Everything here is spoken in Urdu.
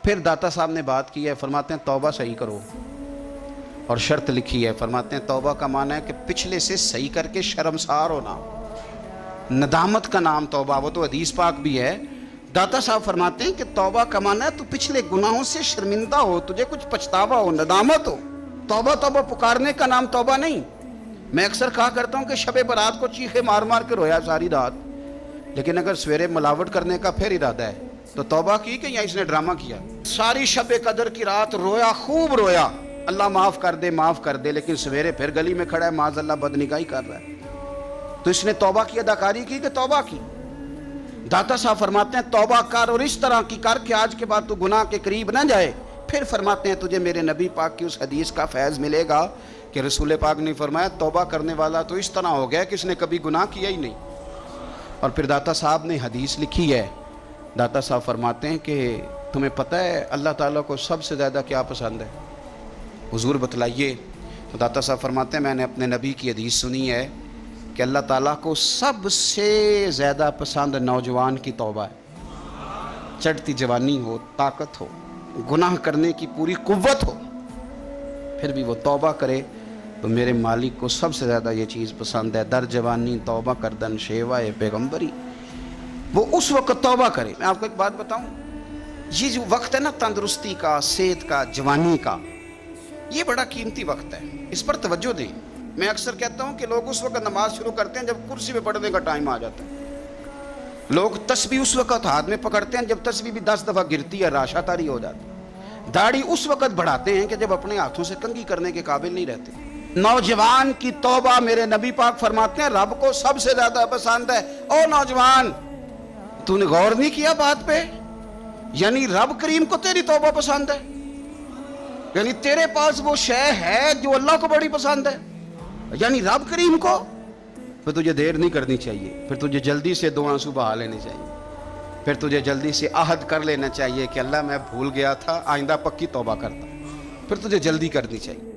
پھر داتا صاحب نے بات کی ہے، فرماتے ہیں توبہ صحیح کرو، اور شرط لکھی ہے، فرماتے ہیں توبہ کا معنی ہے کہ پچھلے سے صحیح کر کے شرمسار ہونا، ندامت کا نام توبہ، وہ تو حدیث پاک بھی ہے۔ داتا صاحب فرماتے ہیں کہ توبہ کا معنی ہے تو پچھلے گناہوں سے شرمندہ ہو، تجھے کچھ پچھتاوا ہو، ندامت ہو۔ توبہ توبہ پکارنے کا نام توبہ نہیں۔ میں اکثر کہا کرتا ہوں کہ شب برات کو چیخے مار مار کے رویا ساری رات، لیکن اگر سویرے ملاوٹ کرنے کا پھر ارادہ ہے تو توبہ کی کہ یا اس نے ڈرامہ کیا؟ ساری شب قدر کی رات رویا، خوب رویا، اللہ معاف کر دے، لیکن سویرے پھر گلی میں کھڑا ہے، معاذ اللہ بدنگاہی کر رہا ہے، تو اس نے توبہ کی اداکاری کی کہ توبہ کی؟ داتا صاحب فرماتے ہیں توبہ کر، اور اس طرح کی کر کہ آج کے بعد تو گناہ کے قریب نہ جائے۔ پھر فرماتے ہیں تجھے میرے نبی پاک کی اس حدیث کا فیض ملے گا کہ رسول پاک نے فرمایا توبہ کرنے والا تو اس طرح ہو گیا کہ اس نے کبھی گناہ کیا ہی نہیں۔ اور پھر داتا صاحب نے حدیث لکھی ہے، داتا صاحب فرماتے ہیں کہ تمہیں پتہ ہے اللہ تعالیٰ کو سب سے زیادہ کیا پسند ہے؟ حضور بتلائیے۔ تو داتا صاحب فرماتے ہیں میں نے اپنے نبی کی حدیث سنی ہے کہ اللہ تعالیٰ کو سب سے زیادہ پسند نوجوان کی توبہ ہے، چڑھتی جوانی ہو، طاقت ہو، گناہ کرنے کی پوری قوت ہو، پھر بھی وہ توبہ کرے تو میرے مالک کو سب سے زیادہ یہ چیز پسند ہے، در جوانی توبہ کردن شیوائے پیغمبری۔ وہ اس وقت توبہ کرے۔ میں آپ کو ایک بات بتاؤں، یہ جو وقت ہے نا تندرستی کا، صحت کا، جوانی کا، یہ بڑا قیمتی وقت ہے، اس پر توجہ دیں۔ میں اکثر کہتا ہوں کہ لوگ اس وقت نماز شروع کرتے ہیں جب کرسی پہ پڑھنے کا ٹائم آ جاتا ہے، لوگ تسبیح اس وقت ہاتھ میں پکڑتے ہیں جب تسبیح بھی 10 دفعہ گرتی ہے، راشا تاری ہو جاتی ہے، داڑھی اس وقت بڑھاتے ہیں کہ جب اپنے ہاتھوں سے کنگھی کرنے کے قابل نہیں رہتے۔ نوجوان کی توبہ میرے نبی پاک فرماتے ہیں رب کو سب سے زیادہ پسند ہے۔ او نوجوان، تو نے غور نہیں کیا بات پہ؟ یعنی رب کریم کو تیری توبہ پسند ہے، یعنی تیرے پاس وہ شے ہے جو اللہ کو بڑی پسند ہے، یعنی رب کریم کو۔ پھر تجھے دیر نہیں کرنی چاہیے، پھر تجھے جلدی سے 2 آنسو بہا لینے چاہیے، پھر تجھے جلدی سے عہد کر لینا چاہیے کہ اللہ میں بھول گیا تھا، آئندہ پکی توبہ کرتا، پھر تجھے جلدی کرنی چاہیے۔